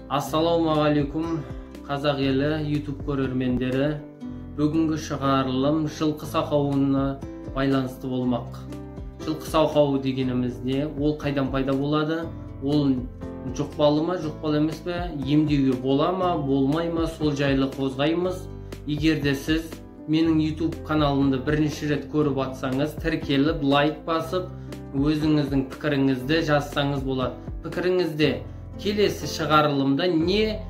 Assalamualaikum қазақ елі YouTube көрермендері. Бүгінгі шығарылым жылқы сақауына байланысты болмақ. Жылқы сақауы дегеніміз не? Ол қайдан пайда болады? Ол жұқпалы ма, жұқпалы емес пе? Емдеуге бола ма, болмай ма? Сол жайлы қозғаймыз. Егер де сіз менің YouTube каналымды бірінші рет көріп атсаңыз, тіркеліп, лайк басып, өзіңіздің пікіріңізді жазсаңыз болады. Пікіріңізде келесі шығарылымда не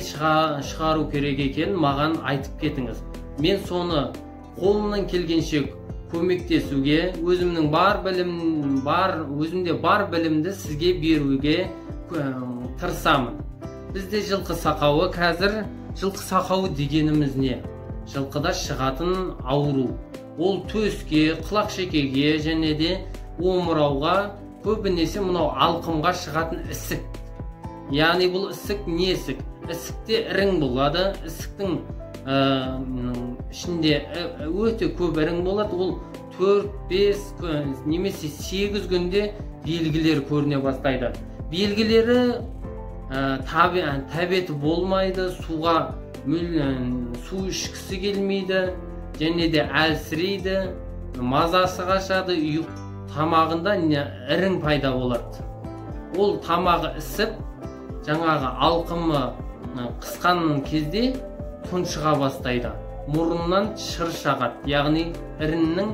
шығару керек екенін маған айтып кетіңіз. Мен соны қолымнан келгенше көмектесуге, өзімде бар білімді сізге беруге тырысамын. Бізде жылқы сақауы, қазір жылқы сақауы дегеніміз не? Жылқыда шығатын ауру. Ол төске, құлақ шекеге және де омырауға, көбінесе мынау алқымға шығатын ісік. Яғни бұл ісік не ісік? Ісікте ірің болады. Ісіктің ішінде өте көп ірің болады. Ол 4-5 немесе 8 күнде белгілер көріне бастайды. Белгілері тәбеті болмайды, су ішкісі келмейді, және де әлсірейді, мазасы қашады, тамағында ірің пайда болады. Ол тамағы ісіп, жаңағы алқымы қысқан кезде тұншыға бастайды. Мұрыннан шыр шығады, яғни іріңнің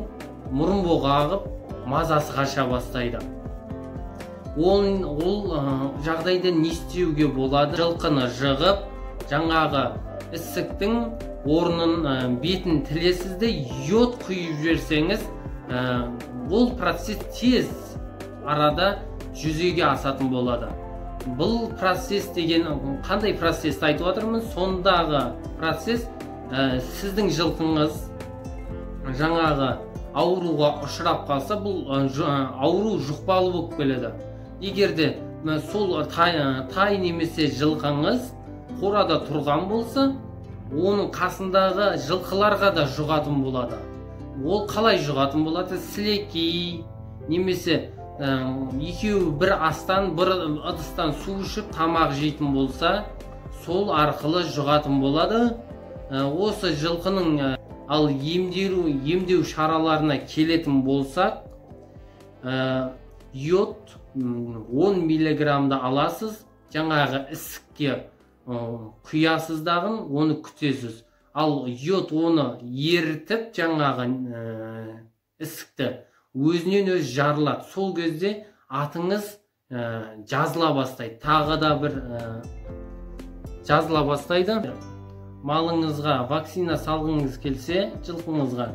мұрын боғағып, мазасы қаша бастайды. Ол жағдайда не істеуге болады? Жылқыны жығып, жаңағы ісіктің орнын, бетін тілесізде йод құйып жіберсеңіз, бұл процесс тез арада жүзеге асатын болады. Бұл процесс деген қандай процессті айтып отырмын? Сондағы процесс сіздің жылқыңыз жаңағы ауруға ұшырап қалса, бұл ауру жұқпалы болып келеді. Егер де сол тай немесе жылқыңыз қорада тұрған болса, оның қасындағы жылқыларға да жұғатын болады. Ол қалай жұғатын болады? Сілекей немесе екеуі бір астан, бір ыдыстан су ішіп тамақ жейтін болса, сол арқылы жұғатын болады. Осы жылқының ал емдеу шараларына келетін болсақ, йод 10 миллиграмда аласыз, жаңағы ісікке құясыздағын, оны күтесіз. Ал йод оны ерітіп, жаңағы ісікті өзінен өз жарылады. Сол кезде атыңыз жазыла бастайды. Тағы да бір жазыла бастайды. Малыңызға вакцина салғыңыз келсе, жылқыңызға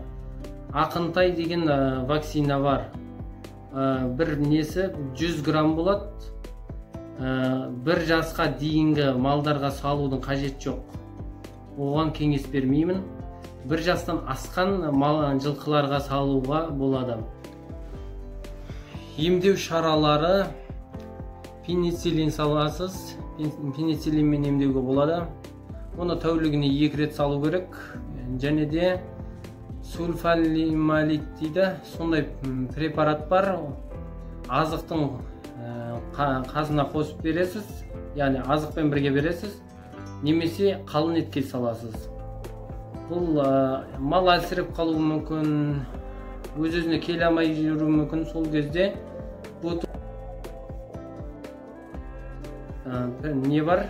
Ақынтай деген вакцина бар. Бір несі 100 грамм болады. Бір жасқа дейінгі малдарға салудың қажет жоқ. Оған кеңес бермеймін. Бір жастан асқан жылқыларға салуға болады. Емдеу шаралары: пенициллин саласыз, пенициллинмен емдеуге болады. Оны тәулігіне 2 рет салу керек. Және де сульфалималит дейді, сондай препарат бар. Азықтың қасына қосып бересіз, яғни азықпен бірге бересіз, немесе қалың етке саласыз. Бұл мал әлсіреп қалуы мүмкін, өз-өзіне келе алмай жүруі мүмкін. Сол кезде не бар?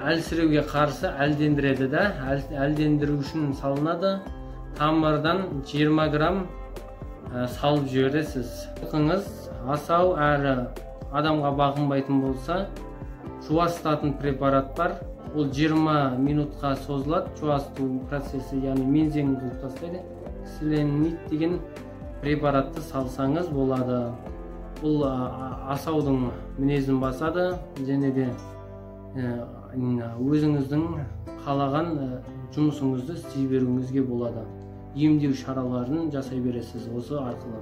Әлсіреуге қарсы әлдендіреді да, әлдендіру үшін салынады. Тамырдан 20 грамм салып жібересіз. Жылқыңыз асау әрі адамға бағынбайтын болса, жуастатын препарат бар. Ол 20 минутқа созылады. Жуасту процесі, яғни мензеңін қылып тастайды. Ксиленит деген препаратты салсаңыз болады. Бұл асаудың мінезін басады, және де өзіңіздің қалаған жұмысыңызды істей беруіңізге болады. Емдеу шараларын жасай бересіз осы арқылы.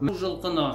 Жылқыны